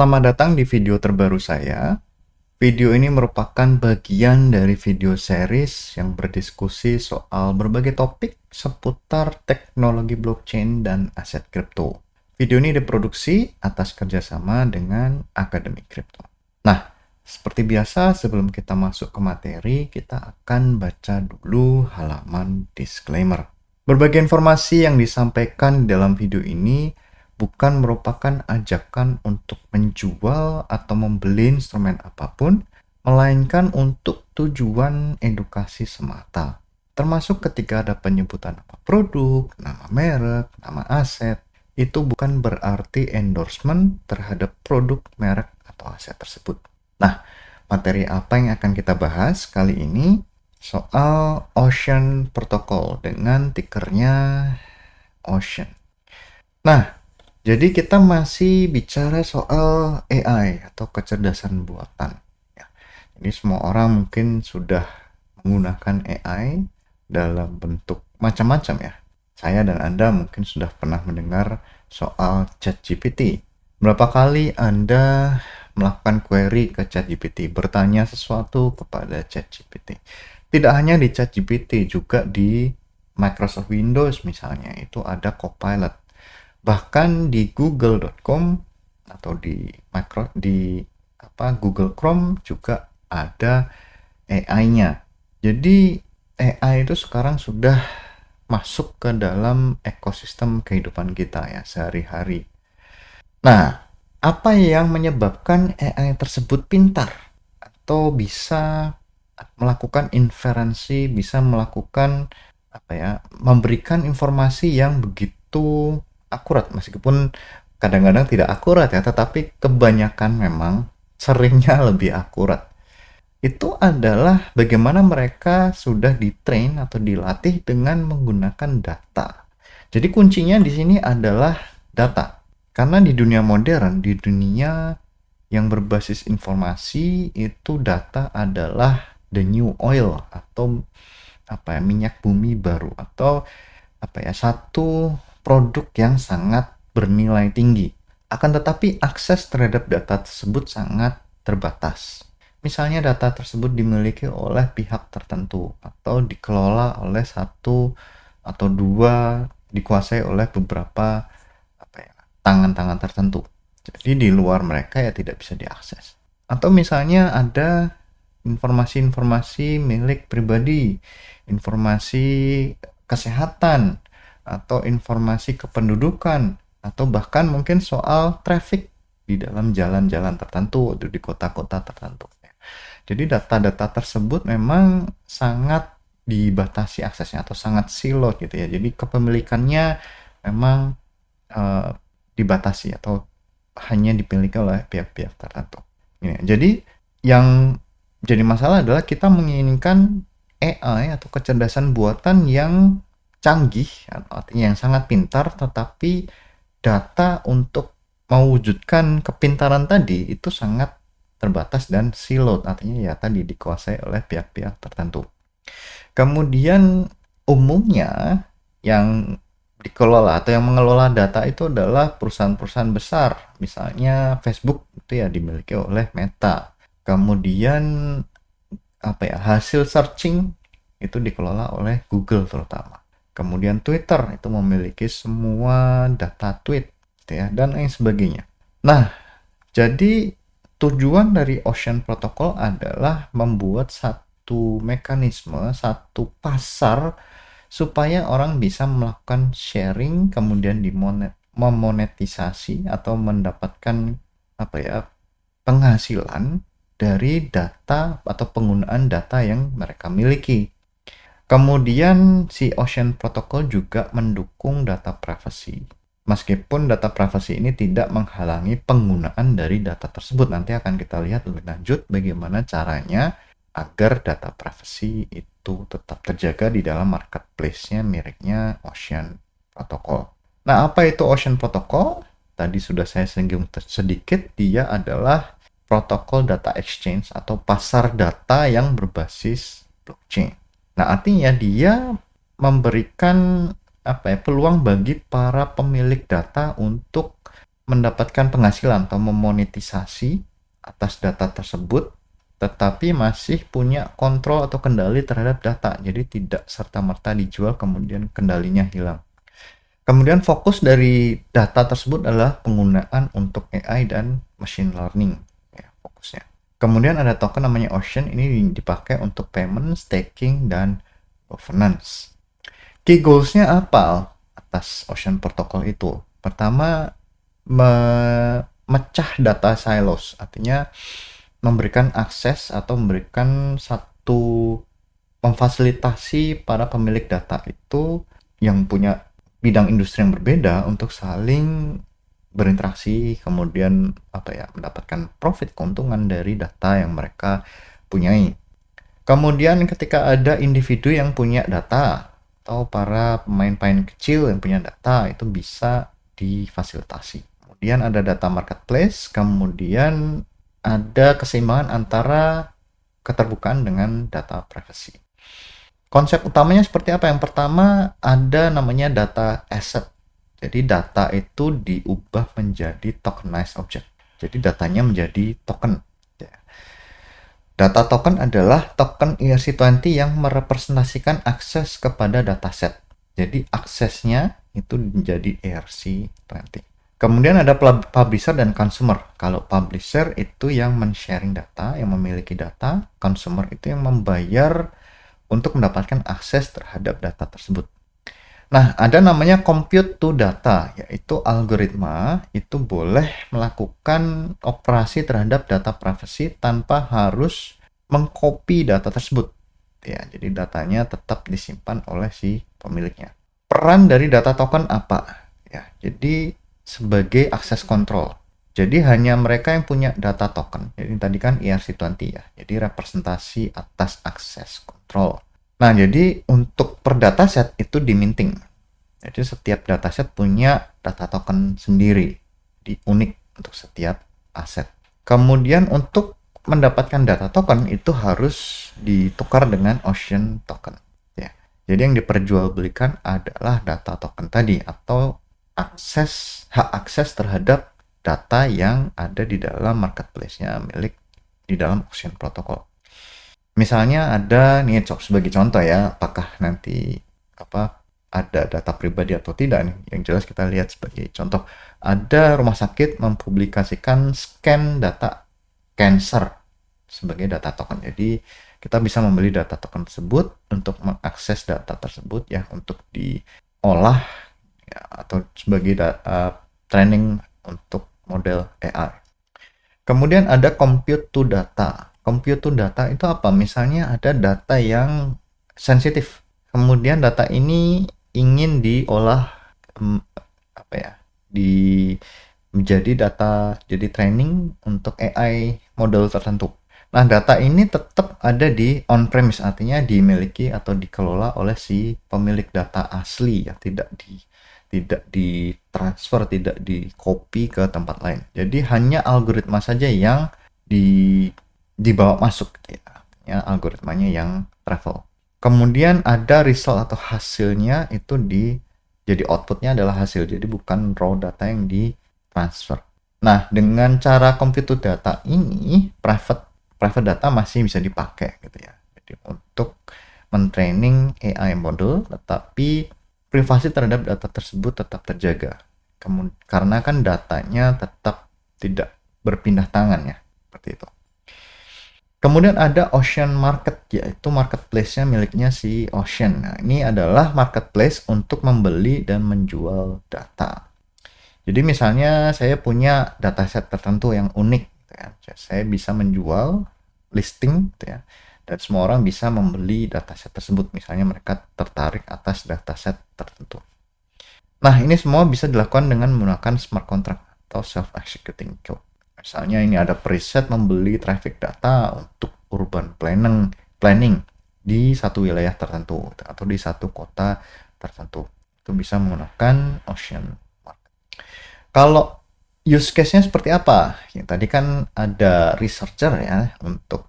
Selamat datang di video terbaru saya. Video ini merupakan bagian dari video series yang berdiskusi soal berbagai topik seputar teknologi blockchain dan aset kripto. Video ini diproduksi atas kerjasama dengan Akademi Kripto. Nah, seperti biasa sebelum kita masuk ke materi, kita akan baca dulu halaman disclaimer. Berbagai informasi yang disampaikan dalam video ini bukan merupakan ajakan untuk menjual atau membeli instrumen apapun, melainkan untuk tujuan edukasi semata. Termasuk ketika ada penyebutan nama produk, nama merek, nama aset, itu bukan berarti endorsement terhadap produk, merek, atau aset tersebut. Nah, materi apa yang akan kita bahas kali ini? Soal Ocean Protocol dengan tikernya Ocean. Nah, jadi kita masih bicara soal AI atau kecerdasan buatan. Ya. Jadi semua orang mungkin sudah menggunakan AI dalam bentuk macam-macam ya. Saya dan Anda mungkin sudah pernah mendengar soal ChatGPT. Berapa kali Anda melakukan query ke ChatGPT, bertanya sesuatu kepada ChatGPT. Tidak hanya di ChatGPT, juga di Microsoft Windows misalnya, itu ada Copilot. Bahkan di google.com atau di Google Chrome juga ada AI-nya. Jadi AI itu sekarang sudah masuk ke dalam ekosistem kehidupan kita ya sehari-hari. Nah, apa yang menyebabkan AI tersebut pintar atau bisa melakukan inferensi, bisa melakukan memberikan informasi yang begitu akurat, meskipun kadang-kadang tidak akurat ya, tetapi kebanyakan memang seringnya lebih akurat. Itu adalah bagaimana mereka sudah ditrain atau dilatih dengan menggunakan data. Jadi kuncinya di sini adalah data. Karena di dunia modern, di dunia yang berbasis informasi, itu data adalah the new oil atau minyak bumi baru, atau satu produk yang sangat bernilai tinggi. Akan tetapi akses terhadap data tersebut sangat terbatas. Misalnya data tersebut dimiliki oleh pihak tertentu atau dikelola oleh satu atau dua, dikuasai oleh beberapa tangan-tangan tertentu. Jadi di luar mereka ya tidak bisa diakses. Atau misalnya ada informasi-informasi milik pribadi, informasi kesehatan, atau informasi kependudukan, atau bahkan mungkin soal traffic di dalam jalan-jalan tertentu atau di kota-kota tertentu. Jadi data-data tersebut memang sangat dibatasi aksesnya atau sangat siloed gitu ya. Jadi kepemilikannya memang dibatasi atau hanya dimiliki oleh pihak-pihak tertentu. Jadi yang jadi masalah adalah kita menginginkan AI atau kecerdasan buatan yang canggih, artinya yang sangat pintar, tetapi data untuk mewujudkan kepintaran tadi itu sangat terbatas dan siloed, artinya ya tadi dikuasai oleh pihak-pihak tertentu. Kemudian umumnya yang dikelola atau yang mengelola data itu adalah perusahaan-perusahaan besar, misalnya Facebook itu ya dimiliki oleh Meta. Kemudian hasil searching itu dikelola oleh Google terutama. Kemudian Twitter itu memiliki semua data tweet gitu ya, dan lain sebagainya. Nah, jadi tujuan dari Ocean Protocol adalah membuat satu mekanisme, satu pasar supaya orang bisa melakukan sharing, kemudian memonetisasi atau mendapatkan penghasilan dari data atau penggunaan data yang mereka miliki. Kemudian si Ocean Protocol juga mendukung data privacy. Meskipun data privacy ini tidak menghalangi penggunaan dari data tersebut. Nanti akan kita lihat lebih lanjut bagaimana caranya agar data privacy itu tetap terjaga di dalam marketplace-nya miliknya Ocean Protocol. Nah, apa itu Ocean Protocol? Tadi sudah saya singgung sedikit, dia adalah protokol data exchange atau pasar data yang berbasis blockchain. Nah, artinya dia memberikan peluang bagi para pemilik data untuk mendapatkan penghasilan atau memonetisasi atas data tersebut, tetapi masih punya kontrol atau kendali terhadap data. Jadi tidak serta-merta dijual kemudian kendalinya hilang. Kemudian fokus dari data tersebut adalah penggunaan untuk AI dan machine learning, ya, fokusnya. Kemudian ada token namanya Ocean, ini dipakai untuk payment, staking, dan governance. Key goals-nya apa atas Ocean Protocol itu? Pertama, memecah data silos, artinya memberikan akses atau memberikan satu memfasilitasi para pemilik data itu yang punya bidang industri yang berbeda untuk saling berinteraksi, kemudian mendapatkan profit, keuntungan dari data yang mereka punyai. Kemudian ketika ada individu yang punya data atau para pemain-pemain kecil yang punya data, itu bisa difasilitasi. Kemudian ada data marketplace, kemudian ada keseimbangan antara keterbukaan dengan data privacy. Konsep utamanya seperti apa? Yang pertama ada namanya data asset. Jadi data itu diubah menjadi tokenized object. Jadi datanya menjadi token. Data token adalah token ERC20 yang merepresentasikan akses kepada dataset. Jadi aksesnya itu menjadi ERC20. Kemudian ada publisher dan consumer. Kalau publisher itu yang men-sharing data, yang memiliki data. Consumer itu yang membayar untuk mendapatkan akses terhadap data tersebut. Nah, ada namanya compute to data, yaitu algoritma itu boleh melakukan operasi terhadap data privacy tanpa harus mengcopy data tersebut. Ya, jadi datanya tetap disimpan oleh si pemiliknya. Peran dari data token apa? Ya, jadi sebagai akses control. Jadi hanya mereka yang punya data token. Jadi tadi kan ERC20 ya. Jadi representasi atas akses control. Nah, jadi untuk per dataset itu diminting. Jadi setiap dataset punya data token sendiri, unik untuk setiap aset. Kemudian untuk mendapatkan data token itu harus ditukar dengan Ocean token. Ya. Jadi yang diperjualbelikan adalah data token tadi atau hak akses terhadap data yang ada di dalam marketplace-nya milik di dalam Ocean Protocol. Misalnya ada nih sebagai contoh ya, apakah nanti ada data pribadi atau tidak nih. Yang jelas kita lihat sebagai contoh, ada rumah sakit mempublikasikan scan data cancer sebagai data token. Jadi kita bisa membeli data token tersebut untuk mengakses data tersebut ya untuk diolah ya, atau sebagai training untuk model AI. Kemudian ada compute to data. Compute to data itu apa? Misalnya ada data yang sensitif. Kemudian data ini ingin diolah menjadi data, jadi training untuk AI model tertentu. Nah, data ini tetap ada di on-premise, artinya dimiliki atau dikelola oleh si pemilik data asli ya, tidak ditransfer, tidak di-copy ke tempat lain. Jadi hanya algoritma saja yang dibawa masuk ya, algoritmanya yang travel. Kemudian ada result atau hasilnya itu jadi outputnya adalah hasil, jadi bukan raw data yang ditransfer. Nah, dengan cara compute data ini, private data masih bisa dipakai gitu ya. Jadi untuk mentraining AI model, tetapi privasi terhadap data tersebut tetap terjaga. Karena kan datanya tetap tidak berpindah tangan ya, seperti itu. Kemudian ada Ocean Market, yaitu marketplace-nya miliknya si Ocean. Nah, ini adalah marketplace untuk membeli dan menjual data. Jadi misalnya saya punya dataset tertentu yang unik, gitu ya. Saya bisa menjual listing, gitu ya. Dan semua orang bisa membeli dataset tersebut. Misalnya mereka tertarik atas dataset tertentu. Nah, ini semua bisa dilakukan dengan menggunakan smart contract atau self-executing code. Misalnya ini ada preset membeli traffic data untuk urban planning di satu wilayah tertentu atau di satu kota tertentu. Itu bisa menggunakan Ocean Market. Kalau use case-nya seperti apa? Yang tadi kan ada researcher ya untuk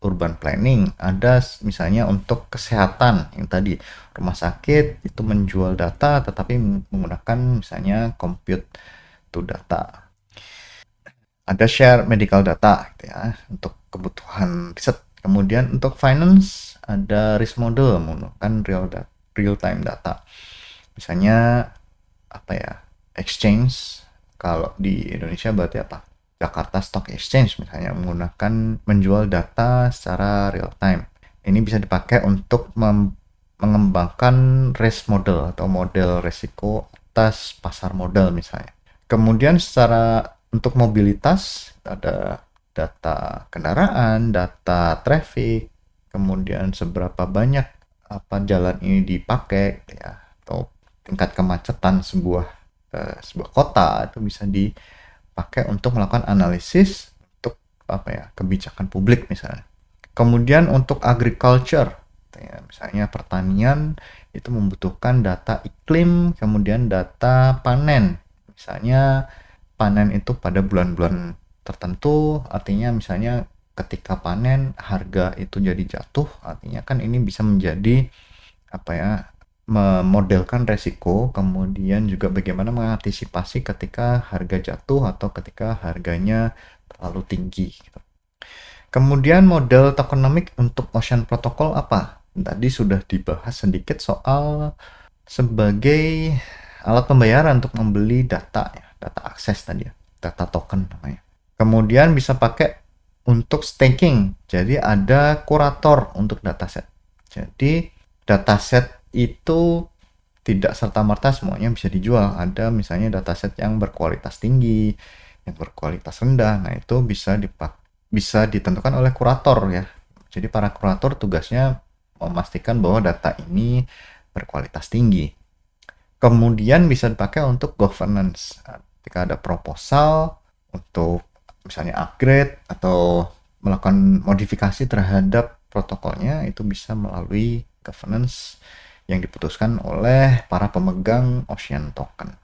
urban planning, ada misalnya untuk kesehatan yang tadi rumah sakit itu menjual data tetapi menggunakan misalnya compute to data. Ada share medical data gitu ya untuk kebutuhan riset. Kemudian untuk finance ada risk model menggunakan real time data. Misalnya apa ya? Exchange, kalau di Indonesia berarti apa? Jakarta Stock Exchange misalnya menggunakan menjual data secara real time. Ini bisa dipakai untuk mengembangkan risk model atau model resiko atas pasar modal misalnya. Kemudian secara untuk mobilitas ada data kendaraan, data traffic, kemudian seberapa banyak apa jalan ini dipakai ya, atau tingkat kemacetan sebuah kota itu bisa dipakai untuk melakukan analisis untuk apa ya kebijakan publik misalnya. Kemudian untuk agriculture ya, misalnya pertanian itu membutuhkan data iklim, kemudian data panen. Misalnya panen itu pada bulan-bulan tertentu, artinya misalnya ketika panen harga itu jadi jatuh, artinya kan ini bisa menjadi apa ya memodelkan resiko, kemudian juga bagaimana mengantisipasi ketika harga jatuh atau ketika harganya terlalu tinggi gitu. Kemudian model tokenomic untuk Ocean Protocol apa? Tadi sudah dibahas sedikit soal sebagai alat pembayaran untuk membeli data ya, data akses tadi ya, data token namanya. Kemudian bisa pakai untuk staking. Jadi ada kurator untuk dataset. Jadi dataset itu tidak serta-merta semuanya bisa dijual. Ada misalnya dataset yang berkualitas tinggi, yang berkualitas rendah. Nah, itu bisa ditentukan oleh kurator ya. Jadi para kurator tugasnya memastikan bahwa data ini berkualitas tinggi. Kemudian bisa dipakai untuk governance. Ketika ada proposal untuk misalnya upgrade atau melakukan modifikasi terhadap protokolnya, itu bisa melalui governance yang diputuskan oleh para pemegang Ocean Token.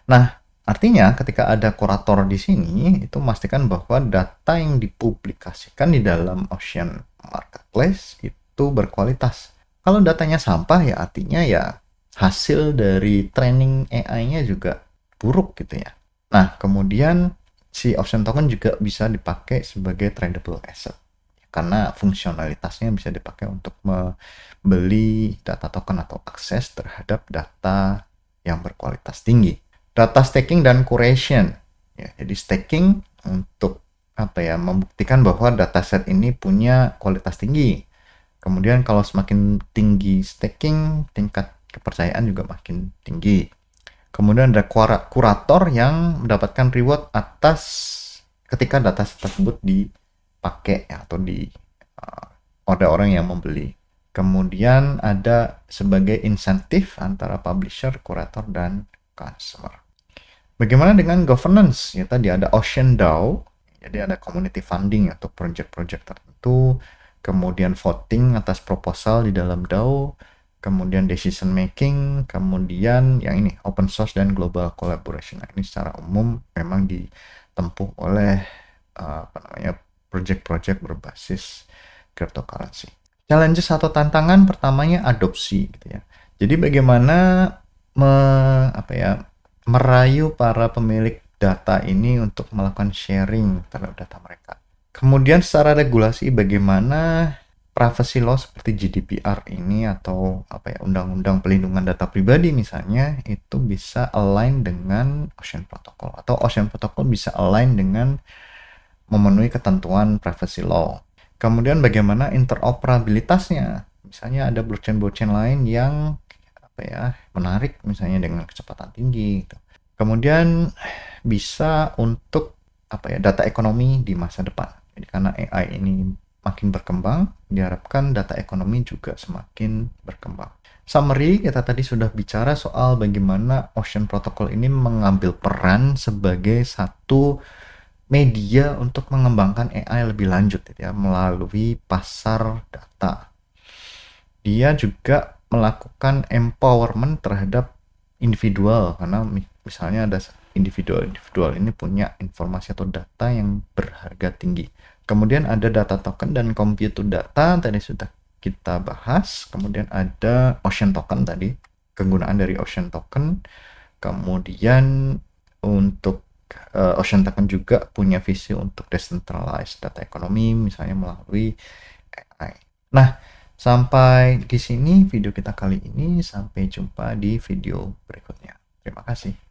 Nah, artinya ketika ada kurator di sini, itu memastikan bahwa data yang dipublikasikan di dalam Ocean Marketplace itu berkualitas. Kalau datanya sampah ya artinya ya hasil dari training AI-nya juga buruk gitu ya. Nah, kemudian si Ocean Token juga bisa dipakai sebagai tradable asset. Karena fungsionalitasnya bisa dipakai untuk membeli data token atau akses terhadap data yang berkualitas tinggi. Data staking dan curation. Ya, jadi staking untuk apa ya membuktikan bahwa dataset ini punya kualitas tinggi. Kemudian kalau semakin tinggi staking, tingkat kepercayaan juga makin tinggi. Kemudian ada kurator yang mendapatkan reward atas ketika data tersebut dipakai ya, atau ada orang yang membeli. Kemudian ada sebagai insentif antara publisher, kurator, dan customer. Bagaimana dengan governance? Ya, tadi ada Ocean DAO, jadi ada community funding untuk project-project tertentu, kemudian voting atas proposal di dalam DAO, kemudian decision making, kemudian yang ini open source dan global collaboration. Nah, ini secara umum memang ditempuh oleh project-project berbasis cryptocurrency. Challenges atau tantangan pertamanya adopsi gitu ya. Jadi bagaimana merayu para pemilik data ini untuk melakukan sharing terhadap data mereka. Kemudian secara regulasi bagaimana privacy law seperti GDPR ini atau undang-undang pelindungan data pribadi misalnya itu bisa align dengan Ocean Protocol atau Ocean Protocol bisa align dengan memenuhi ketentuan privacy law. Kemudian bagaimana interoperabilitasnya? Misalnya ada blockchain-blockchain lain yang menarik misalnya dengan kecepatan tinggi gitu. Kemudian bisa untuk data ekonomi di masa depan. Jadi karena AI ini makin berkembang, diharapkan data ekonomi juga semakin berkembang. Summary, kita tadi sudah bicara soal bagaimana Ocean Protocol ini mengambil peran sebagai satu media untuk mengembangkan AI lebih lanjut ya, melalui pasar data. Dia juga melakukan empowerment terhadap individual, karena misalnya ada individual ini punya informasi atau data yang berharga tinggi. Kemudian ada data token dan compute data tadi sudah kita bahas. Kemudian ada Ocean Token tadi, kegunaan dari Ocean Token. Kemudian untuk Ocean Token juga punya visi untuk decentralized data economy misalnya melalui AI. Nah, sampai di sini video kita kali ini, sampai jumpa di video berikutnya. Terima kasih.